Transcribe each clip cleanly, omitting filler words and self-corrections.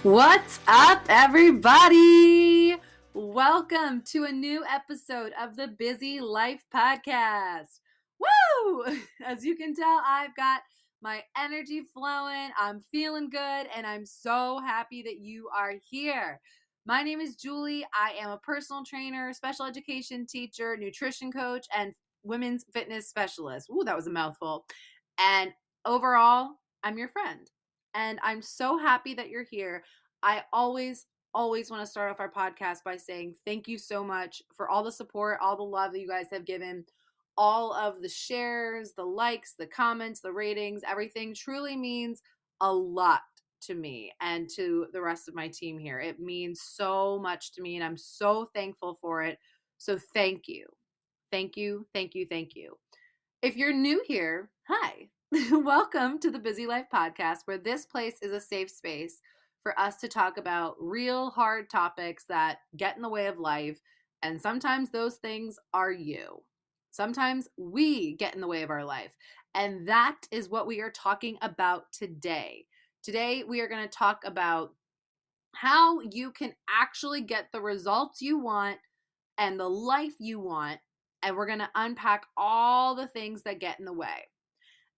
What's up, everybody? Welcome to a new episode of the Busy Life Podcast. Woo! As you can tell, I've got my energy flowing. I'm feeling good, and I'm so happy that you are here. My name is Julie. I am a personal trainer, special education teacher, nutrition coach, and women's fitness specialist. Ooh, that was a mouthful. And overall, I'm your friend. And I'm so happy that you're here. I always want to start off our podcast by saying thank you so much for all the support, all the love that you guys have given, all of the shares, the likes, the comments, the ratings. Everything truly means a lot to me and to the rest of my team here. It means so much to me, and I'm so thankful for it. So thank you. Thank you, thank you, thank you. If you're new here, hi. Welcome to the Busy Life Podcast, where this place is a safe space for us to talk about real hard topics that get in the way of life. And sometimes those things are you. Sometimes we get in the way of our life. And that is what we are talking about today. Today, we are going to talk about how you can actually get the results you want and the life you want. And we're going to unpack all the things that get in the way.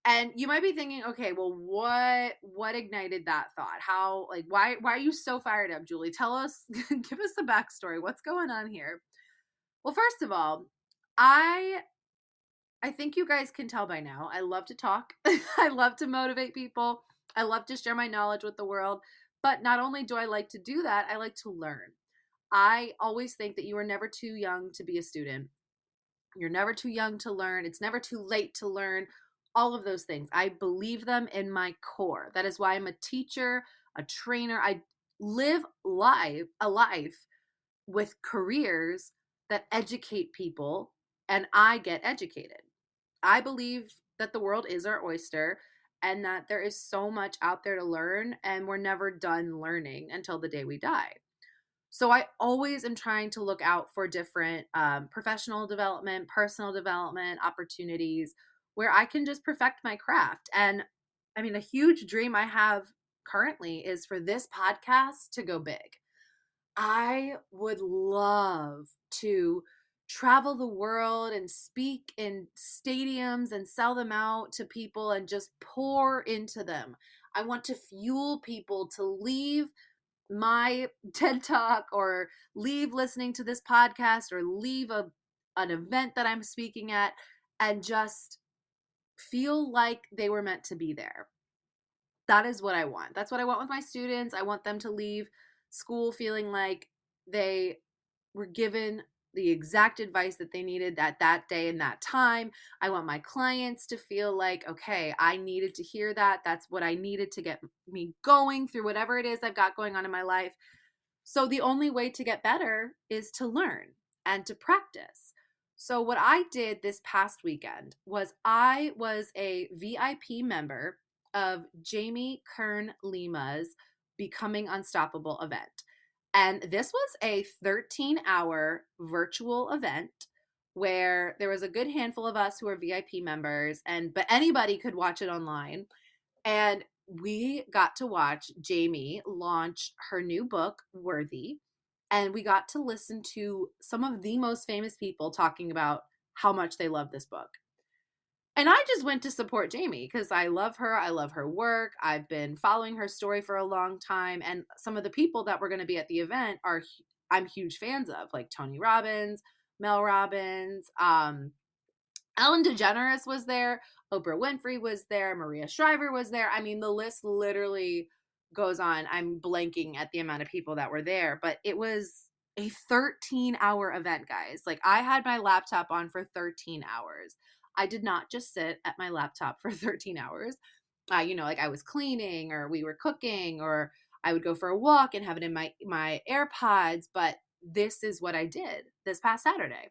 And you might be thinking, okay, well, what ignited that thought? How, like, why are you so fired up, Julie? Tell us, give us the backstory. What's going on here? Well, first of all, I think you guys can tell by now, I love to talk. I love to motivate people. I love to share my knowledge with the world. But not only do I like to do that, I like to learn. I always think that you are never too young to be a student. You're never too young to learn. It's never too late to learn. All of those things. I believe them in my core. That is why I'm a teacher, a trainer. I live a life with careers that educate people, and I get educated. I believe that the world is our oyster and that there is so much out there to learn, and we're never done learning until the day we die. So I always am trying to look out for different professional development, personal development opportunities where I can just perfect my craft. And I mean, a huge dream I have currently is for this podcast to go big. I would love to travel the world and speak in stadiums and sell them out to people and just pour into them. I want to fuel people to leave my TED Talk or leave listening to this podcast or leave an event that I'm speaking at and just feel like they were meant to be there. That is what I want. That's what I want with my students. I want them to leave school feeling like they were given the exact advice that they needed at that day and that time. I want my clients to feel like, okay, I needed to hear that. That's what I needed to get me going through whatever it is I've got going on in my life. So the only way to get better is to learn and to practice. So what I did this past weekend was I was a VIP member of Jamie Kern Lima's Becoming Unstoppable event. And this was a 13-hour virtual event where there was a good handful of us who were VIP members, but anybody could watch it online. And we got to watch Jamie launch her new book, Worthy. And we got to listen to some of the most famous people talking about how much they love this book. And I just went to support Jamie because I love her. I love her work. I've been following her story for a long time. And some of the people that were going to be at the event I'm huge fans of, like Tony Robbins, Mel Robbins, Ellen DeGeneres was there, Oprah Winfrey was there, Maria Shriver was there. I mean, the list literally goes on. I'm blanking at the amount of people that were there, but it was a 13-hour event, guys. Like, I had my laptop on for 13 hours. I did not just sit at my laptop for 13 hours. Like I was cleaning or we were cooking or I would go for a walk and have it in my AirPods. But this is what I did this past Saturday.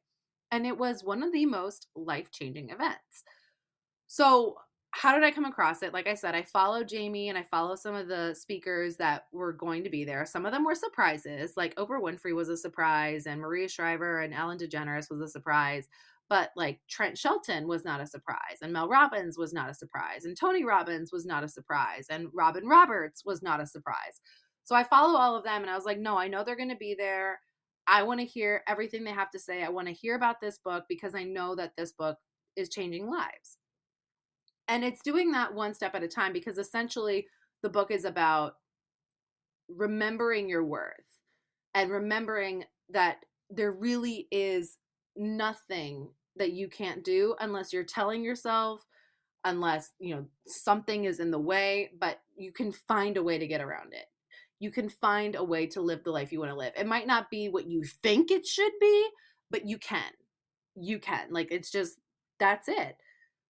And it was one of the most life-changing events. So how did I come across it? Like I said, I follow Jamie and I follow some of the speakers that were going to be there. Some of them were surprises, like Oprah Winfrey was a surprise and Maria Shriver and Ellen DeGeneres was a surprise. But like Trent Shelton was not a surprise, and Mel Robbins was not a surprise, and Tony Robbins was not a surprise, and Robin Roberts was not a surprise. So I follow all of them, and I was like, no, I know they're going to be there. I want to hear everything they have to say. I want to hear about this book because I know that this book is changing lives. And it's doing that one step at a time, because essentially the book is about remembering your worth and remembering that there really is nothing that you can't do unless you're telling yourself, unless, something is in the way, but you can find a way to get around it. You can find a way to live the life you want to live. It might not be what you think it should be, but you can. You can. Like, it's just, that's it.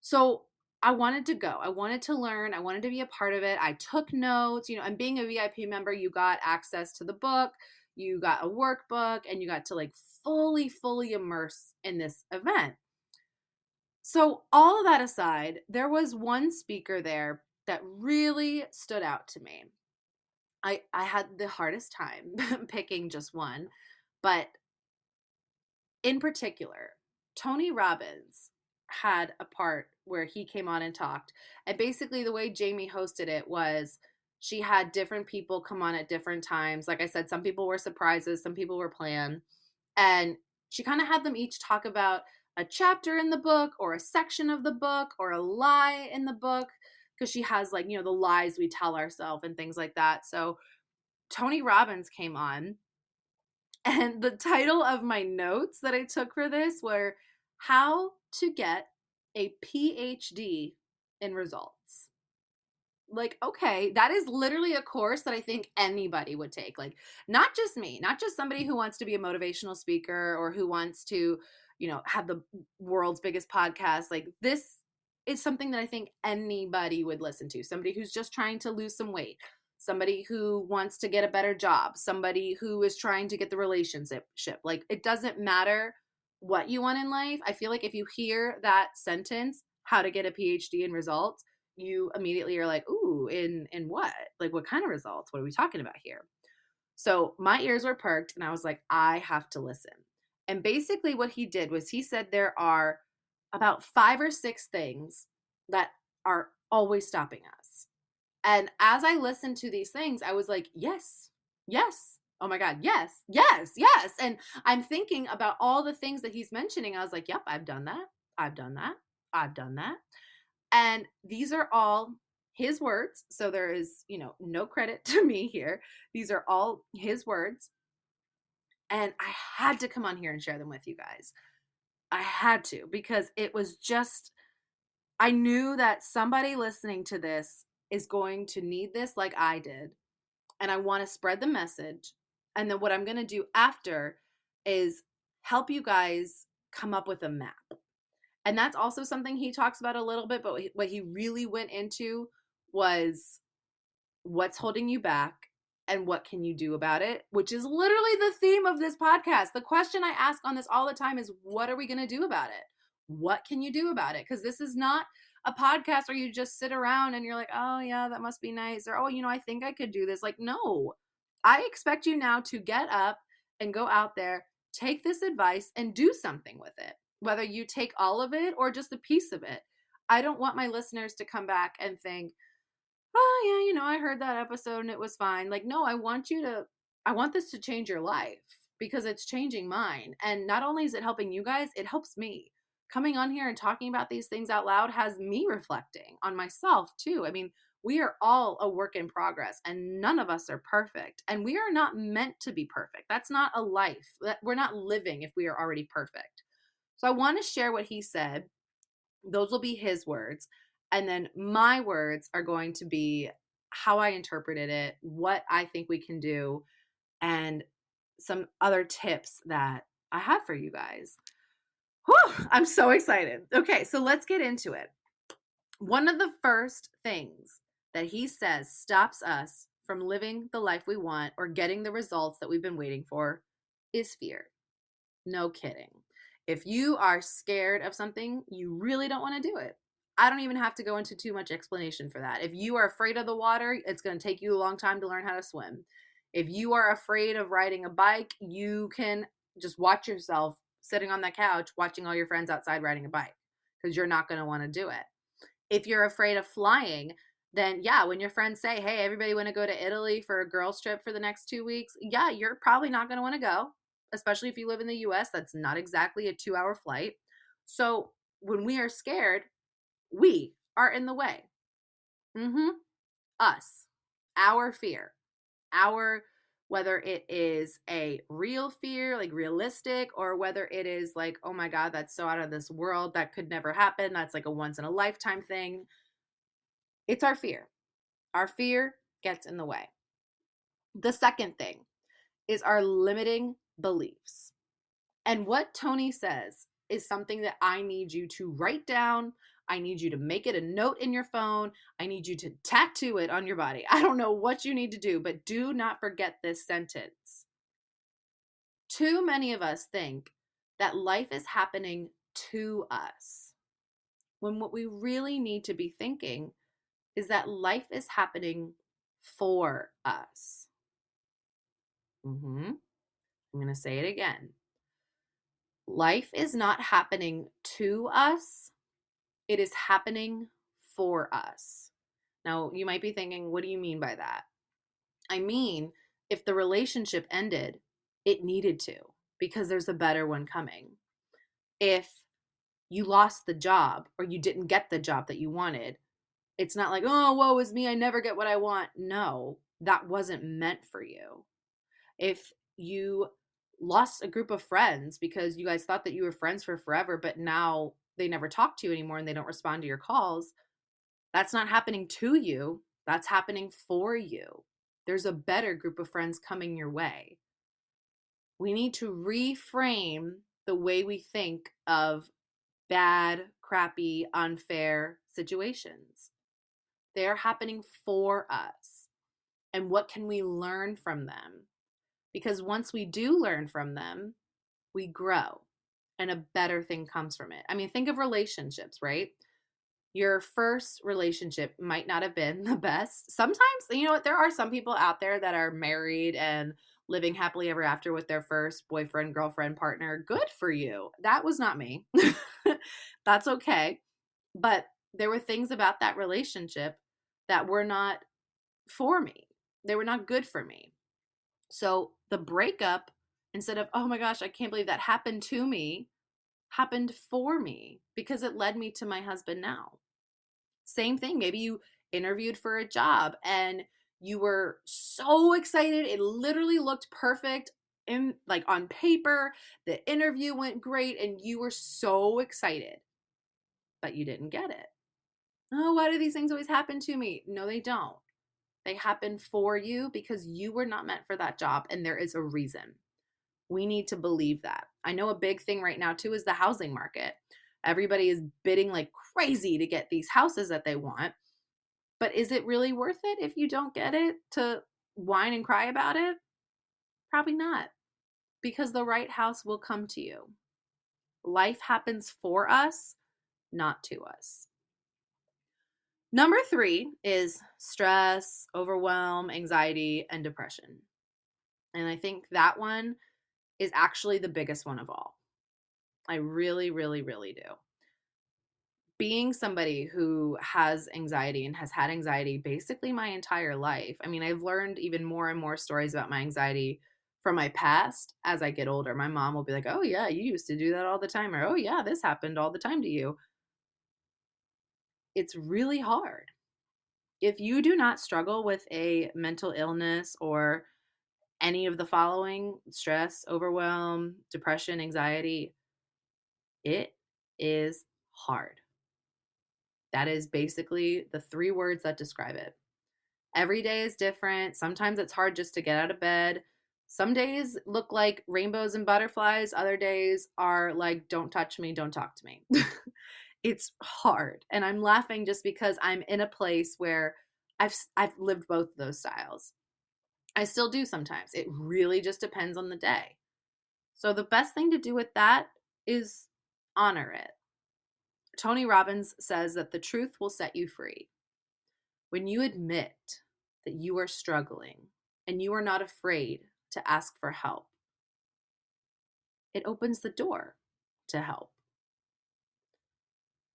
So I wanted to go. I wanted to learn. I wanted to be a part of it. I took notes, and being a VIP member, you got access to the book, you got a workbook, and you got to like fully immerse in this event. So all of that aside, there was one speaker there that really stood out to me. I had the hardest time picking just one, but in particular, Tony Robbins had a part where he came on and talked. And basically the way Jamie hosted it was she had different people come on at different times. Like I said, some people were surprises, some people were planned. And she kind of had them each talk about a chapter in the book or a section of the book or a lie in the book, because she has like, the lies we tell ourselves and things like that. So Tony Robbins came on, and the title of my notes that I took for this were How to Get a PhD in Results. Like, okay, that is literally a course that I think anybody would take. Like, not just me, not just somebody who wants to be a motivational speaker or who wants to, have the world's biggest podcast. Like, this is something that I think anybody would listen to. Somebody who's just trying to lose some weight, somebody who wants to get a better job, somebody who is trying to get the relationship. Like, it doesn't matter what you want in life. I feel like if you hear that sentence, how to get a PhD in results, you immediately are like, ooh, in what? Like, what kind of results? What are we talking about here? So my ears were perked, and I was like, I have to listen. And basically what he did was he said there are about 5 or 6 things that are always stopping us. And as I listened to these things, I was like, yes, yes. Oh my God, yes, yes, yes. And I'm thinking about all the things that he's mentioning. I was like, yep, I've done that. I've done that. I've done that. And these are all his words. So there is, no credit to me here. These are all his words. And I had to come on here and share them with you guys. I had to, because it was just, I knew that somebody listening to this is going to need this like I did. And I want to spread the message. And then what I'm going to do after is help you guys come up with a map. And that's also something he talks about a little bit, but what he really went into was what's holding you back and what can you do about it, which is literally the theme of this podcast. The question I ask on this all the time is, what are we going to do about it? What can you do about it? Because this is not a podcast where you just sit around and you're like, oh yeah, that must be nice. Or, oh, I think I could do this. Like, no, I expect you now to get up and go out there, take this advice and do something with it. Whether you take all of it or just a piece of it. I don't want my listeners to come back and think, oh yeah, I heard that episode and it was fine. Like, no, I want this to change your life, because it's changing mine. And not only is it helping you guys, it helps me. Coming on here and talking about these things out loud has me reflecting on myself too. I mean, we are all a work in progress, and none of us are perfect. And we are not meant to be perfect. That's not a life. We're not living if we are already perfect. So I want to share what he said. Those will be his words. And then my words are going to be how I interpreted it, what I think we can do, and some other tips that I have for you guys. Whew, I'm so excited. Okay, so let's get into it. One of the first things that he says stops us from living the life we want or getting the results that we've been waiting for is fear. No kidding. If you are scared of something, you really don't want to do it. I don't even have to go into too much explanation for that. If you are afraid of the water, it's going to take you a long time to learn how to swim. If you are afraid of riding a bike, you can just watch yourself sitting on that couch watching all your friends outside riding a bike, because you're not going to want to do it. If you're afraid of flying, then yeah, when your friends say, hey, everybody want to go to Italy for a girls trip for the next 2 weeks, yeah, you're probably not going to want to go, especially if you live in the US. That's not exactly a 2 hour flight. So when we are scared, we are in the way. Us, our fear, our, whether it is a real fear, like realistic, or whether it is like, oh my God, that's so out of this world, that could never happen, that's like a once in a lifetime thing. It's our fear. Our fear gets in the way. The second thing is our limiting beliefs. And what Tony says is something that I need you to write down. I need you to make it a note in your phone. I need you to tattoo it on your body. I don't know what you need to do, but do not forget this sentence. Too many of us think that life is happening to us, when what we really need to be thinking is that life is happening for us. I'm going to say it again. Life is not happening to us. It is happening for us. Now, you might be thinking, what do you mean by that? I mean, if the relationship ended, it needed to, because there's a better one coming. If you lost the job or you didn't get the job that you wanted, it's not like, oh, woe is me, I never get what I want. No, that wasn't meant for you. If you lost a group of friends because you guys thought that you were friends for forever, but now they never talk to you anymore and they don't respond to your calls, that's not happening to you. That's happening for you. There's a better group of friends coming your way. We need to reframe the way we think of bad, crappy, unfair situations. They're happening for us. And what can we learn from them? Because once we do learn from them, we grow and a better thing comes from it. I mean, think of relationships, right? Your first relationship might not have been the best. Sometimes, you know what, there are some people out there that are married and living happily ever after with their first boyfriend, girlfriend, partner. Good for you. That was not me. That's okay. But there were things about that relationship that were not for me. They were not good for me. So the breakup, instead of, oh my gosh, I can't believe that happened to me, happened for me because it led me to my husband now. Same thing. Maybe you interviewed for a job and you were so excited. It literally looked perfect in, like, on paper. The interview went great and you were so excited, but you didn't get it. Oh, why do these things always happen to me? No, they don't. They happen for you because you were not meant for that job, and there is a reason. We need to believe that. I know a big thing right now too is the housing market. Everybody is bidding like crazy to get these houses that they want. But is it really worth it if you don't get it, to whine and cry about it? Probably not, because the right house will come to you. Life happens for us, not to us. Number 3 is stress, overwhelm, anxiety, and depression. And I think that one is actually the biggest one of all. I really, really, really do. Being somebody who has anxiety and has had anxiety basically my entire life. I mean, I've learned even more and more stories about my anxiety from my past as I get older. My mom will be like, oh, yeah, you used to do that all the time. Or, oh, yeah, this happened all the time to you. It's really hard. If you do not struggle with a mental illness or any of the following: stress, overwhelm, depression, anxiety, it is hard. That is basically the 3 words that describe it. Every day is different. Sometimes it's hard just to get out of bed. Some days look like rainbows and butterflies. Other days are like, don't touch me, don't talk to me. It's hard. And I'm laughing just because I'm in a place where I've lived both of those styles. I still do sometimes. It really just depends on the day. So the best thing to do with that is honor it. Tony Robbins says that the truth will set you free. When you admit that you are struggling and you are not afraid to ask for help, it opens the door to help.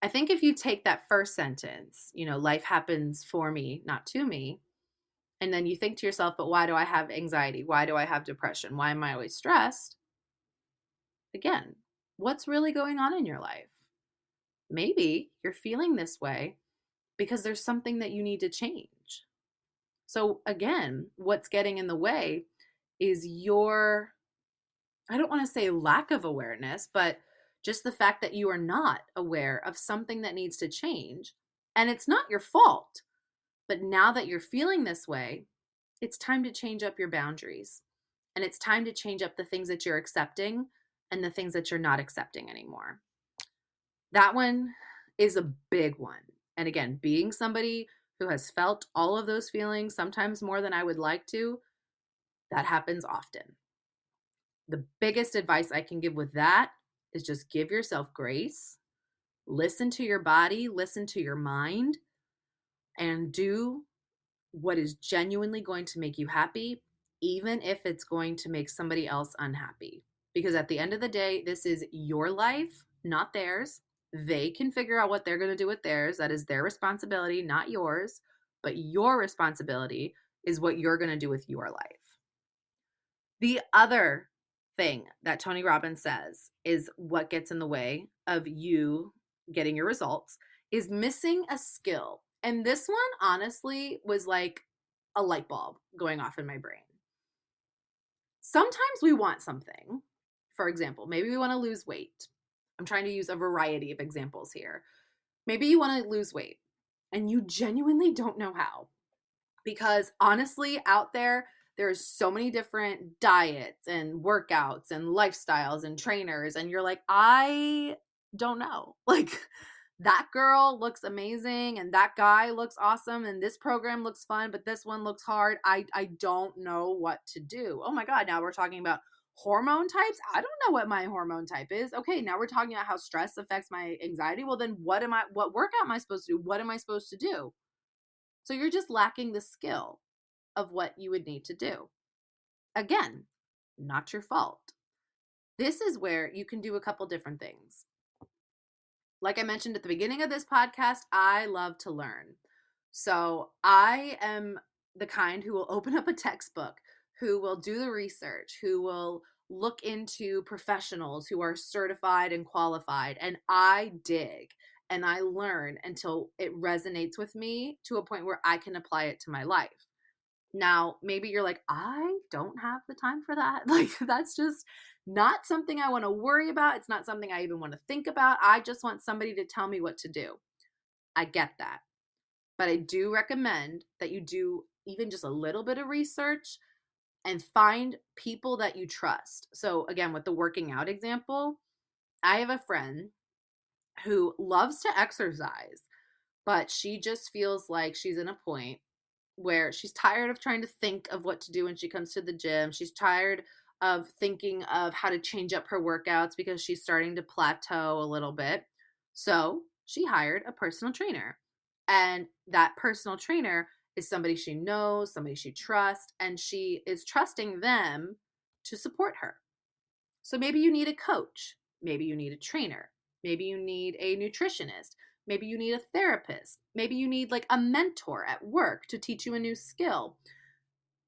I think if you take that first sentence, life happens for me, not to me, and then you think to yourself, but why do I have anxiety? Why do I have depression? Why am I always stressed? Again, what's really going on in your life? Maybe you're feeling this way because there's something that you need to change. So again, what's getting in the way is your, I don't want to say lack of awareness, but just the fact that you are not aware of something that needs to change. And it's not your fault. But now that you're feeling this way, it's time to change up your boundaries. And it's time to change up the things that you're accepting and the things that you're not accepting anymore. That one is a big one. And again, being somebody who has felt all of those feelings, sometimes more than I would like to, that happens often. The biggest advice I can give with that is just give yourself grace, listen to your body, listen to your mind, and do what is genuinely going to make you happy, even if it's going to make somebody else unhappy. Because at the end of the day, this is your life, not theirs. They can figure out what they're going to do with theirs. That is their responsibility, not yours. But your responsibility is what you're going to do with your life. The other thing that Tony Robbins says is what gets in the way of you getting your results is missing a skill. And this one, honestly, was like a light bulb going off in my brain. Sometimes we want something. For example, maybe we want to lose weight. I'm trying to use a variety of examples here. Maybe you want to lose weight and you genuinely don't know how. Because honestly, out there's so many different diets and workouts and lifestyles and trainers. And you're like, I don't know. Like, that girl looks amazing and that guy looks awesome and this program looks fun, but this one looks hard. I don't know what to do. Oh my God, now we're talking about hormone types. I don't know what my hormone type is. Okay, now we're talking about how stress affects my anxiety. Well, then what workout am I supposed to do? What am I supposed to do? So you're just lacking the skill of what you would need to do. Again, not your fault. This is where you can do a couple different things. Like I mentioned at the beginning of this podcast, I love to learn. So I am the kind who will open up a textbook, who will do the research, who will look into professionals who are certified and qualified. And I dig and I learn until it resonates with me to a point where I can apply it to my life. Now, maybe you're like, I don't have the time for that. Like, that's just not something I want to worry about. It's not something I even want to think about. I just want somebody to tell me what to do. I get that. But I do recommend that you do even just a little bit of research and find people that you trust. So, again, with the working out example, I have a friend who loves to exercise, but she just feels like she's in a point where she's tired of trying to think of what to do when she comes to the gym. She's tired of thinking of how to change up her workouts because she's starting to plateau a little bit. So she hired a personal trainer. And that personal trainer is somebody she knows, somebody she trusts, and she is trusting them to support her. So maybe you need a coach. Maybe you need a trainer. Maybe you need a nutritionist. Maybe you need a therapist. Maybe you need like a mentor at work to teach you a new skill.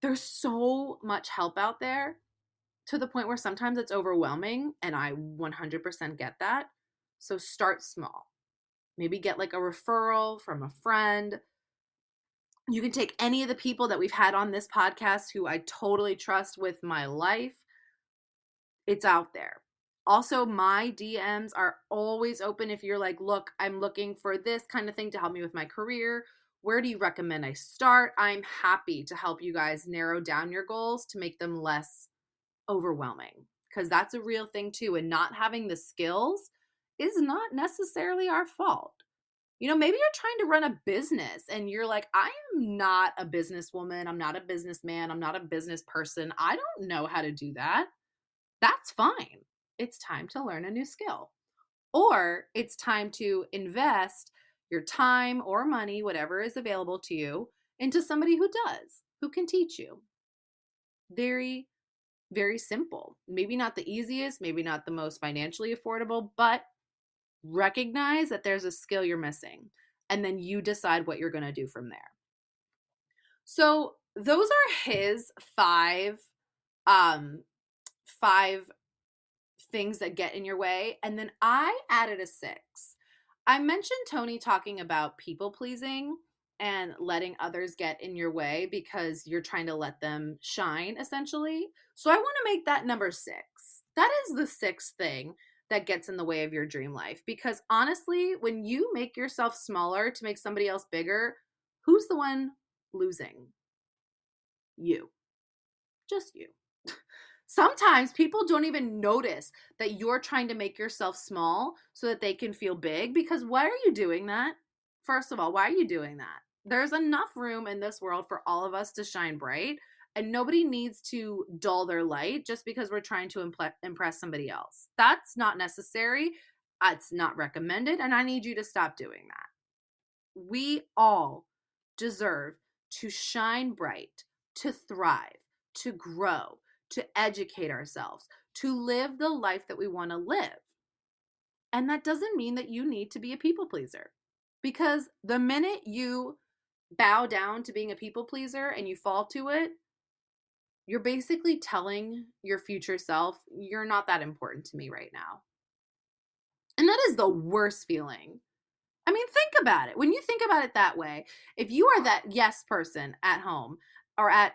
There's so much help out there to the point where sometimes it's overwhelming, and I 100% get that. So start small. Maybe get like a referral from a friend. You can take any of the people that we've had on this podcast who I totally trust with my life. It's out there. Also, my DMs are always open if you're like, look, I'm looking for this kind of thing to help me with my career. Where do you recommend I start? I'm happy to help you guys narrow down your goals to make them less overwhelming, because that's a real thing too. And not having the skills is not necessarily our fault. Maybe you're trying to run a business and you're like, I am not a businesswoman. I'm not a businessman. I'm not a business person. I don't know how to do that. That's fine. It's time to learn a new skill. Or it's time to invest your time or money, whatever is available to you, into somebody who does, who can teach you. Very, very simple. Maybe not the easiest, maybe not the most financially affordable, but Recognize that there's a skill you're missing, and then you decide what you're going to do from there. So those are his um five things that get in your way. And then I added a six. I mentioned Tony talking about people pleasing and letting others get in your way because you're trying to let them shine, essentially. So I want to make that number six. That is the sixth thing that gets in the way of your dream life. Because honestly, when you make yourself smaller to make somebody else bigger, who's the one losing? You. Just you. Sometimes people don't even notice that you're trying to make yourself small so that they can feel big, because why are you doing that? First of all, why are you doing that? There's enough room in this world for all of us to shine bright, and nobody needs to dull their light just because we're trying to impress somebody else. That's not necessary. It's not recommended, and I need you to stop doing that. We all deserve to shine bright, to thrive, to grow, to educate ourselves, to live the life that we want to live. And that doesn't mean that you need to be a people pleaser, because the minute you bow down to being a people pleaser and you fall to it, you're basically telling your future self, you're not that important to me right now. And that is the worst feeling. I mean, think about it. When you think about it that way, if you are that yes person at home or at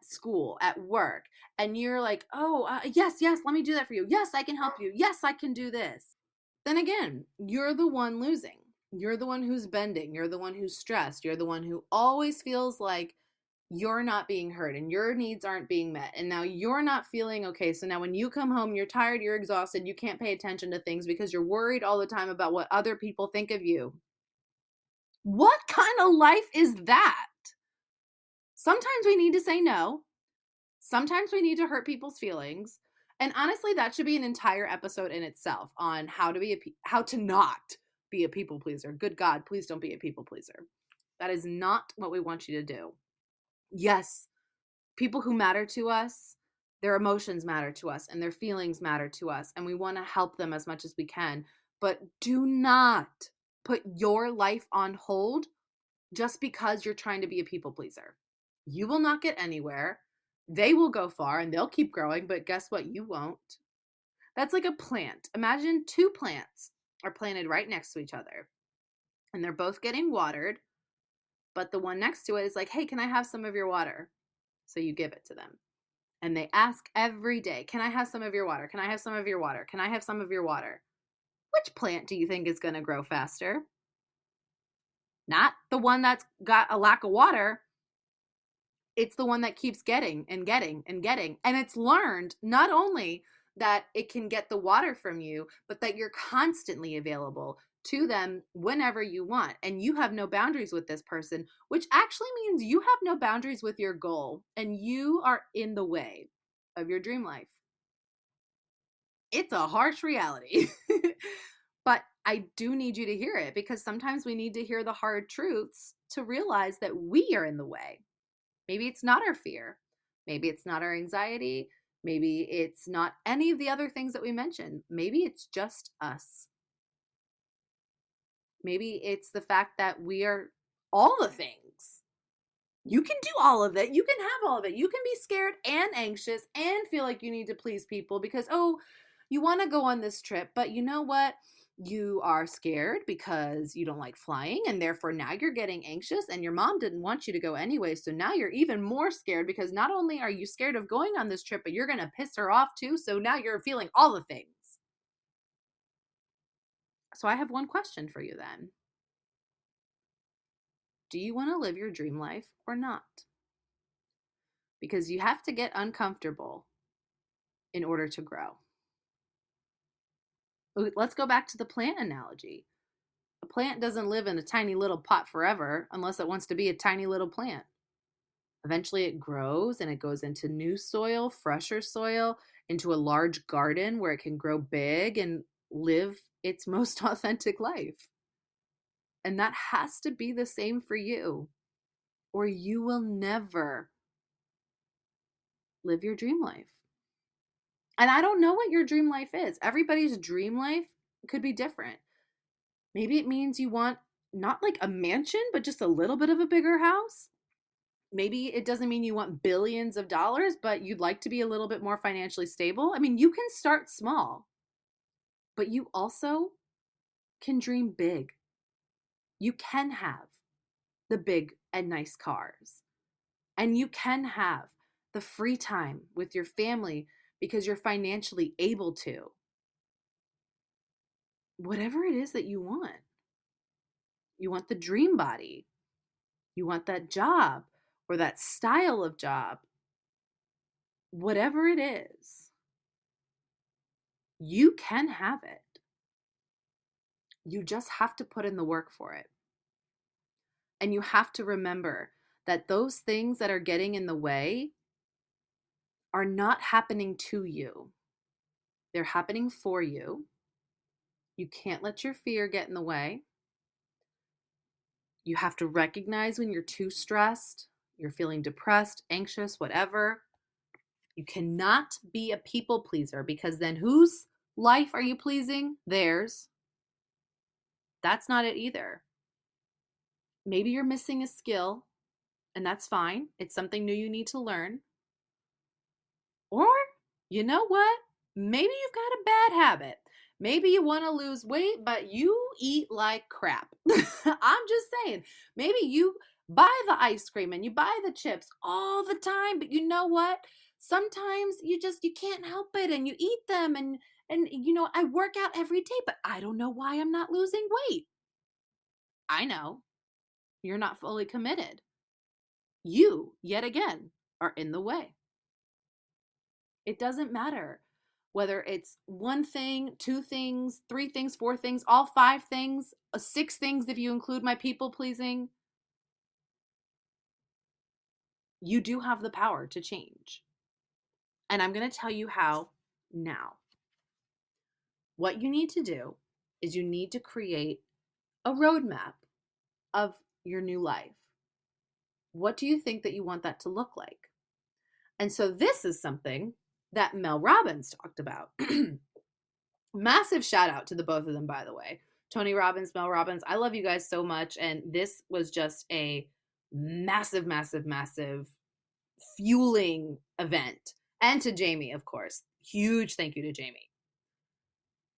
school, at work, and you're like, oh, yes, let me do that for you. Yes, I can help you. Yes, I can do this. Then again, you're the one losing. You're the one who's bending. You're the one who's stressed. You're the one who always feels like you're not being heard and your needs aren't being met. And now you're not feeling okay. So now when you come home, you're tired, you're exhausted, you can't pay attention to things because you're worried all the time about what other people think of you. What kind of life is that? Sometimes we need to say no. Sometimes we need to hurt people's feelings. And honestly, that should be an entire episode in itself on how to not be a people pleaser. Good God, please don't be a people pleaser. That is not what we want you to do. Yes, people who matter to us, their emotions matter to us and their feelings matter to us, and we want to help them as much as we can. But do not put your life on hold just because you're trying to be a people pleaser. You will not get anywhere. They will go far and they'll keep growing, but guess what? You won't. That's like a plant. Imagine two plants are planted right next to each other and they're both getting watered, but the one next to it is like, hey, can I have some of your water? So you give it to them. And they ask every day, can I have some of your water? Can I have some of your water? Can I have some of your water? Which plant do you think is going to grow faster? Not the one that's got a lack of water. It's the one that keeps getting and getting and getting. And it's learned not only that it can get the water from you, but that you're constantly available to them whenever you want. And you have no boundaries with this person, which actually means you have no boundaries with your goal and you are in the way of your dream life. It's a harsh reality. But I do need you to hear it, because sometimes we need to hear the hard truths to realize that we are in the way. Maybe it's not our fear. Maybe it's not our anxiety. Maybe it's not any of the other things that we mentioned. Maybe it's just us. Maybe it's the fact that we are all the things. You can do all of it. You can have all of it. You can be scared and anxious and feel like you need to please people because, oh, you want to go on this trip, but you know what? You are scared because you don't like flying, and therefore now you're getting anxious, and your mom didn't want you to go anyway. So now you're even more scared because not only are you scared of going on this trip, but you're going to piss her off too. So now you're feeling all the things. So I have one question for you then. Do you want to live your dream life or not? Because you have to get uncomfortable in order to grow. Let's go back to the plant analogy. A plant doesn't live in a tiny little pot forever unless it wants to be a tiny little plant. Eventually it grows and it goes into new soil, fresher soil, into a large garden where it can grow big and live its most authentic life. And that has to be the same for you, or you will never live your dream life. And I don't know what your dream life is. Everybody's dream life could be different. Maybe it means you want not like a mansion, but just a little bit of a bigger house. Maybe it doesn't mean you want billions of dollars, but you'd like to be a little bit more financially stable. I mean, you can start small, but you also can dream big. You can have the big and nice cars, and you can have the free time with your family because you're financially able to. Whatever it is that you want the dream body, you want that job or that style of job, whatever it is, you can have it. You just have to put in the work for it. And you have to remember that those things that are getting in the way are not happening to you. They're happening for you. You can't let your fear get in the way. You have to recognize when you're too stressed, you're feeling depressed, anxious, whatever. You cannot be a people pleaser because then whose life are you pleasing? Theirs. That's not it either. Maybe you're missing a skill, and that's fine. It's something new you need to learn. Or, you know what? Maybe you've got a bad habit. Maybe you want to lose weight, but you eat like crap. I'm just saying. Maybe you buy the ice cream and you buy the chips all the time, but you know what? Sometimes you can't help it and you eat them and I work out every day, but I don't know why I'm not losing weight. I know. You're not fully committed. You, yet again, are in the way. It doesn't matter whether it's one thing, two things, three things, four things, all five things, six things if you include my people pleasing. You do have the power to change. And I'm going to tell you how now. What you need to do is you need to create a roadmap of your new life. What do you think that you want that to look like? And so this is something that Mel Robbins talked about. Massive shout out to the both of them, by the way. Tony Robbins, Mel Robbins. I love you guys so much. And this was just a massive, massive, massive fueling event. And to Jamie, of course. Huge thank you to Jamie.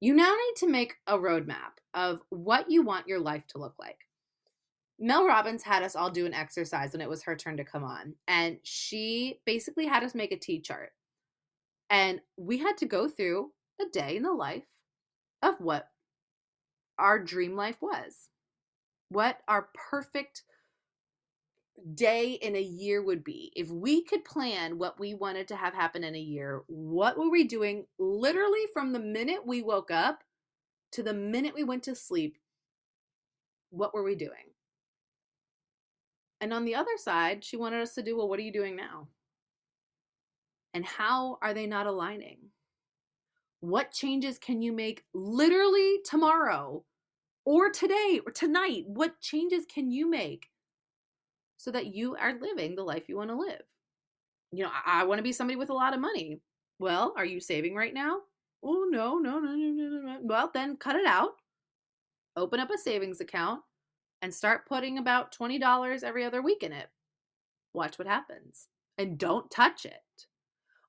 You now need to make a roadmap of what you want your life to look like. Mel Robbins had us all do an exercise when it was her turn to come on. And she basically had us make a T-chart. And we had to go through a day in the life of what our dream life was, what our perfect day in a year would be. If we could plan what we wanted to have happen in a year, what were we doing literally from the minute we woke up to the minute we went to sleep? What were we doing? And on the other side, she wanted us to do, well, what are you doing now? And how are they not aligning? What changes can you make literally tomorrow or today or tonight? What changes can you make so that you are living the life you want to live? I want to be somebody with a lot of money. Well, are you saving right now? Oh, no, no, no, no, no, no. Well, then cut it out. Open up a savings account and start putting about $20 every other week in it. Watch what happens. And don't touch it.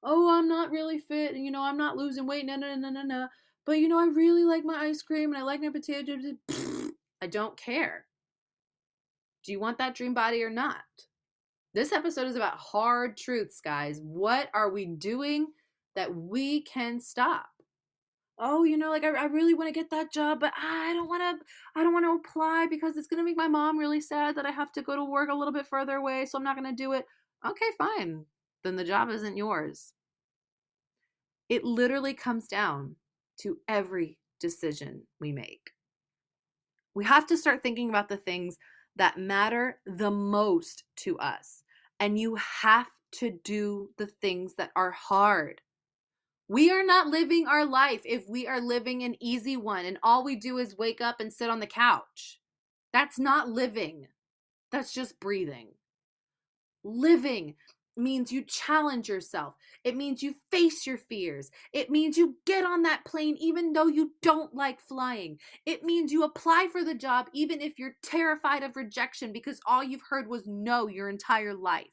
Oh, I'm not really fit. And, I'm not losing weight. No, no, no, no, no. But, I really like my ice cream and I like my potato chips. I don't care. Do you want that dream body or not? This episode is about hard truths, guys. What are we doing that we can stop? Oh, I really want to get that job, but I don't want to apply because it's going to make my mom really sad that I have to go to work a little bit further away, so I'm not going to do it. Okay, fine. Then the job isn't yours. It literally comes down to every decision we make. We have to start thinking about the things that matter the most to us. And you have to do the things that are hard. We are not living our life if we are living an easy one and all we do is wake up and sit on the couch. That's not living. That's just breathing. Living means you challenge yourself. It means you face your fears. It means you get on that plane even though you don't like flying. It means you apply for the job even if you're terrified of rejection because all you've heard was no your entire life.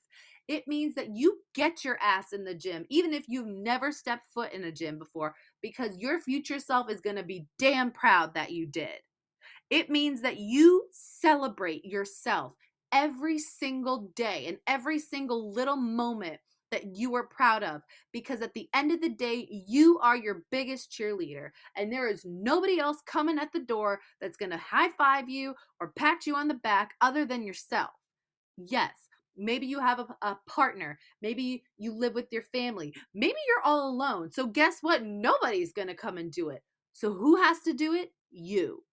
It means that you get your ass in the gym even if you've never stepped foot in a gym before because your future self is going to be damn proud that you did. It means that you celebrate yourself every single day and every single little moment that you are proud of, because at the end of the day, you are your biggest cheerleader, and there is nobody else coming at the door that's going to high five you or pat you on the back other than yourself. Yes, maybe you have a partner, maybe you live with your family, maybe you're all alone. So guess what? Nobody's going to come and do it. So who has to do it? You.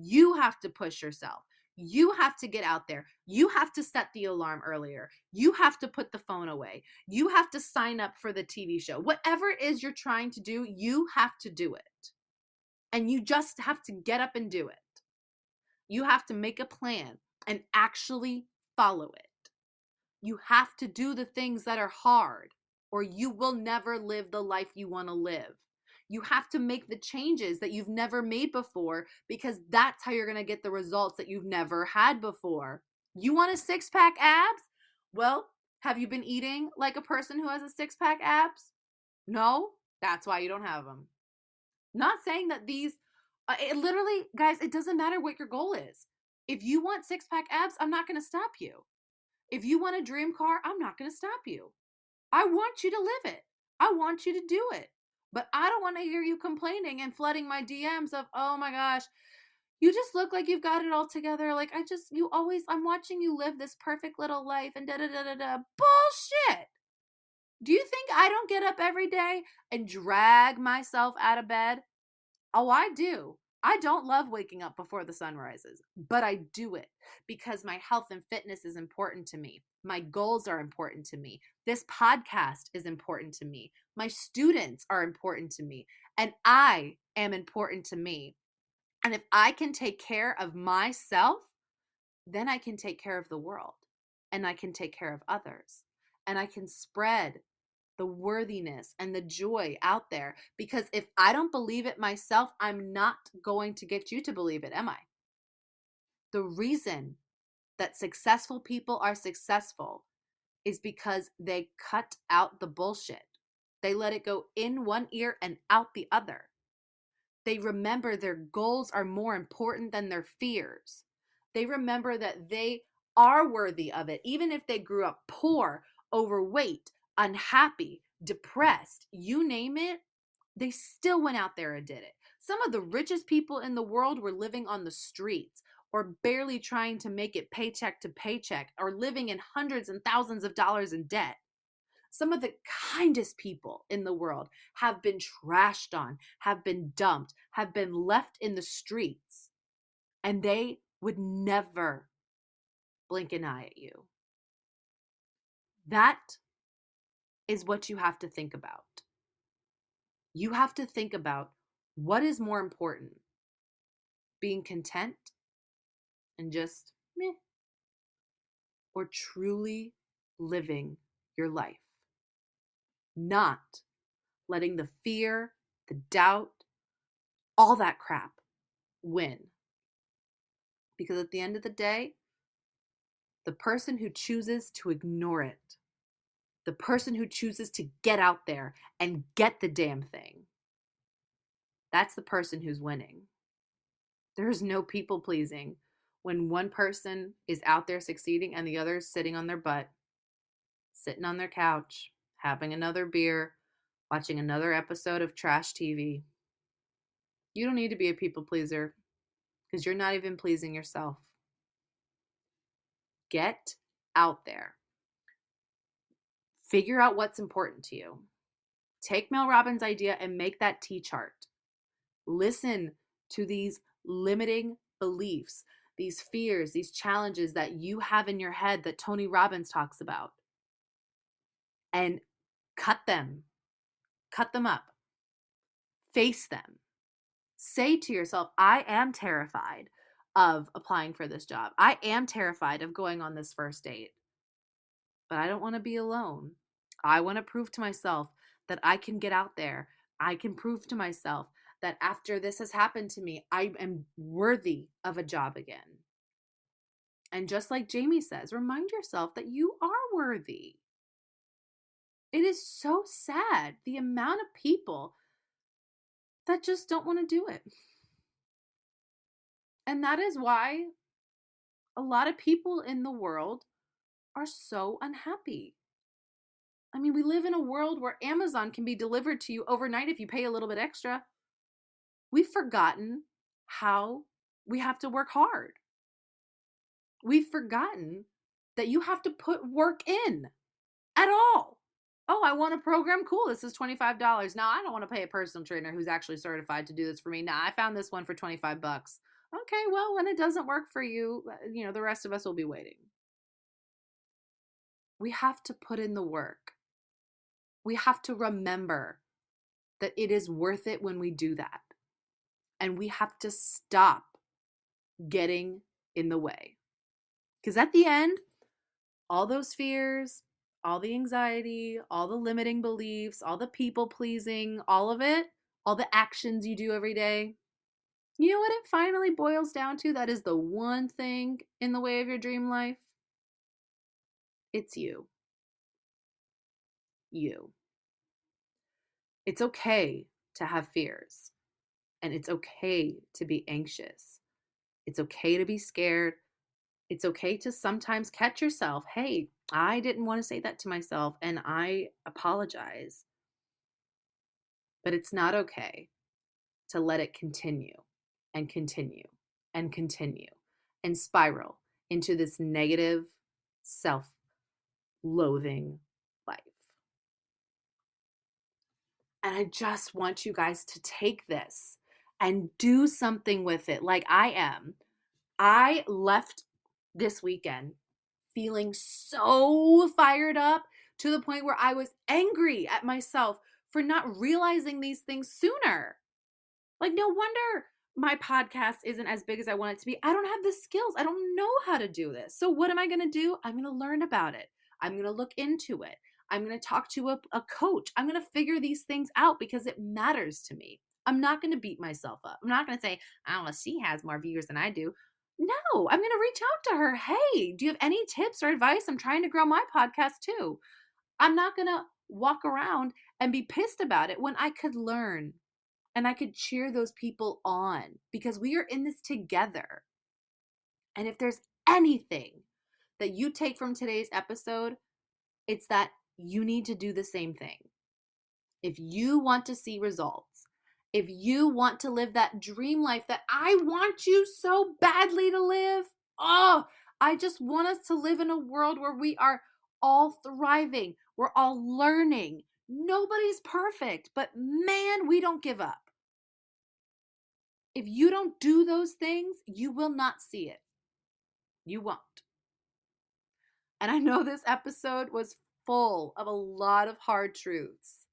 You have to push yourself. You have to get out there. You have to set the alarm earlier. You have to put the phone away. You have to sign up for the TV show. Whatever it is you're trying to do, you have to do it. And you just have to get up and do it. You have to make a plan and actually follow it. You have to do the things that are hard, or you will never live the life you want to live. You have to make the changes that you've never made before because that's how you're going to get the results that you've never had before. You want a six-pack abs? Well, have you been eating like a person who has a six-pack abs? No? That's why you don't have them. Not saying that it literally, guys, it doesn't matter what your goal is. If you want six-pack abs, I'm not going to stop you. If you want a dream car, I'm not going to stop you. I want you to live it. I want you to do it. But I don't want to hear you complaining and flooding my DMs of, oh my gosh, you just look like you've got it all together. Like, I'm watching you live this perfect little life and da da da da da. Bullshit. Do you think I don't get up every day and drag myself out of bed? Oh, I do. I don't love waking up before the sun rises, but I do it because my health and fitness is important to me. My goals are important to me. This podcast is important to me. My students are important to me, and I am important to me. And if I can take care of myself, then I can take care of the world, and I can take care of others, and I can spread the worthiness and the joy out there. Because if I don't believe it myself, I'm not going to get you to believe it, am I? The reason that successful people are successful is because they cut out the bullshit. They let it go in one ear and out the other. They remember their goals are more important than their fears. They remember that they are worthy of it, even if they grew up poor, overweight, unhappy, depressed, you name it, they still went out there and did it. Some of the richest people in the world were living on the streets or barely trying to make it paycheck to paycheck or living in hundreds and thousands of dollars in debt. Some of the kindest people in the world have been trashed on, have been dumped, have been left in the streets, and they would never blink an eye at you. That is what you have to think about. You have to think about what is more important, being content and just meh, or truly living your life. Not letting the fear, the doubt, all that crap win. Because at the end of the day, the person who chooses to ignore it, the person who chooses to get out there and get the damn thing, that's the person who's winning. There's no people pleasing when one person is out there succeeding and the other is sitting on their butt, sitting on their couch, having another beer, watching another episode of trash TV. You don't need to be a people pleaser because you're not even pleasing yourself. Get out there. Figure out what's important to you. Take Mel Robbins' idea and make that T-chart. Listen to these limiting beliefs, these fears, these challenges that you have in your head that Tony Robbins talks about. And cut them up, face them. Say to yourself, I am terrified of applying for this job. I am terrified of going on this first date. but I don't want to be alone. I want to prove to myself that I can get out there. I can prove to myself that after this has happened to me, I am worthy of a job again. And just like Jamie says, remind yourself that you are worthy. It is so sad the amount of people that just don't want to do it. And that is why a lot of people in the world are so unhappy. I mean, we live in a world where Amazon can be delivered to you overnight if you pay a little bit extra. We've forgotten how we have to work hard. We've forgotten that you have to put work in at all. Oh, I want a program. Cool. This is $25. Now, I don't want to pay a personal trainer who's actually certified to do this for me. Now, I found this one for $25. Okay, well, when it doesn't work for you, the rest of us will be waiting. We have to put in the work. We have to remember that it is worth it when we do that. And we have to stop getting in the way. Because at the end, all those fears, all the anxiety, all the limiting beliefs, all the people pleasing, all of it, all the actions you do every day, you know what it finally boils down to? That is the one thing in the way of your dream life. It's you. You. It's okay to have fears, and it's okay to be anxious. It's okay to be scared. It's okay to sometimes catch yourself. Hey, I didn't want to say that to myself, and I apologize. But it's not okay to let it continue and continue and continue and spiral into this negative, self-loathing life. And I just want you guys to take this and do something with it like I am. I left this weekend feeling so fired up to the point where I was angry at myself for not realizing these things sooner. Like, no wonder my podcast isn't as big as I want it to be. I don't have the skills. I don't know how to do this. So what am I going to do? I'm going to learn about it. I'm going to look into it. I'm going to talk to a coach. I'm going to figure these things out because it matters to me. I'm not going to beat myself up. I'm not going to say, oh, she has more viewers than I do. No, I'm going to reach out to her. Hey, do you have any tips or advice? I'm trying to grow my podcast too. I'm not going to walk around and be pissed about it when I could learn and I could cheer those people on because we are in this together. And if there's anything that you take from today's episode, it's that you need to do the same thing. If you want to see results, if you want to live that dream life that I want you so badly to live, I just want us to live in a world where we are all thriving. We're all learning. Nobody's perfect, but man, we don't give up. If you don't do those things, you will not see it. You won't. And I know this episode was full of a lot of hard truths,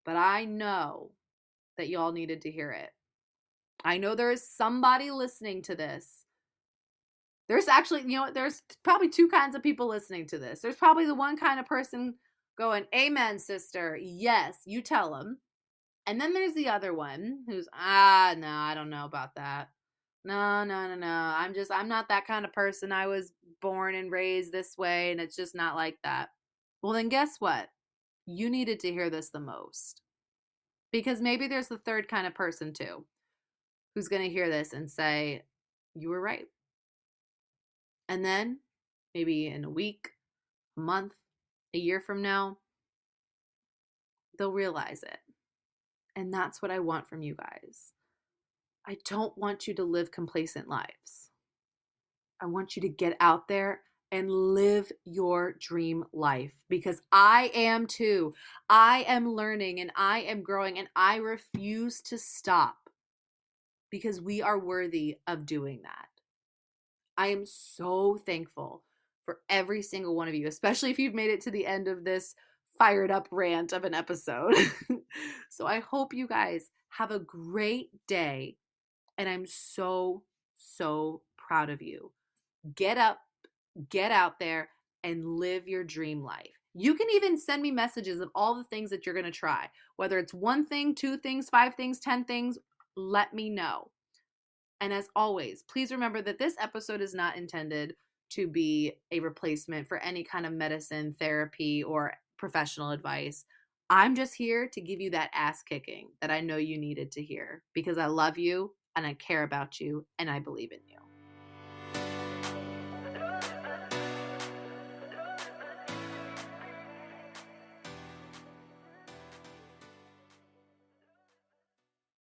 but I know that y'all needed to hear it. I know there is somebody listening to this. There's actually, there's probably two kinds of people listening to this. There's probably the one kind of person going, amen, sister. Yes, you tell them. And then there's the other one who's, no, I don't know about that. No. I'm not that kind of person. I was born and raised this way, and it's just not like that. Well, then guess what? You needed to hear this the most. Because maybe there's the third kind of person too, who's going to hear this and say, you were right. And then maybe in a week, a month, a year from now, they'll realize it. And that's what I want from you guys. I don't want you to live complacent lives. I want you to get out there and live your dream life because I am too. I am learning and I am growing and I refuse to stop because we are worthy of doing that. I am so thankful for every single one of you, especially if you've made it to the end of this fired up rant of an episode. So I hope you guys have a great day. And I'm so, so proud of you. Get up, get out there, and live your dream life. You can even send me messages of all the things that you're going to try, whether it's one thing, two things, five things, 10 things, let me know. And as always, please remember that this episode is not intended to be a replacement for any kind of medicine, therapy, or professional advice. I'm just here to give you that ass kicking that I know you needed to hear because I love you and I care about you and I believe in you.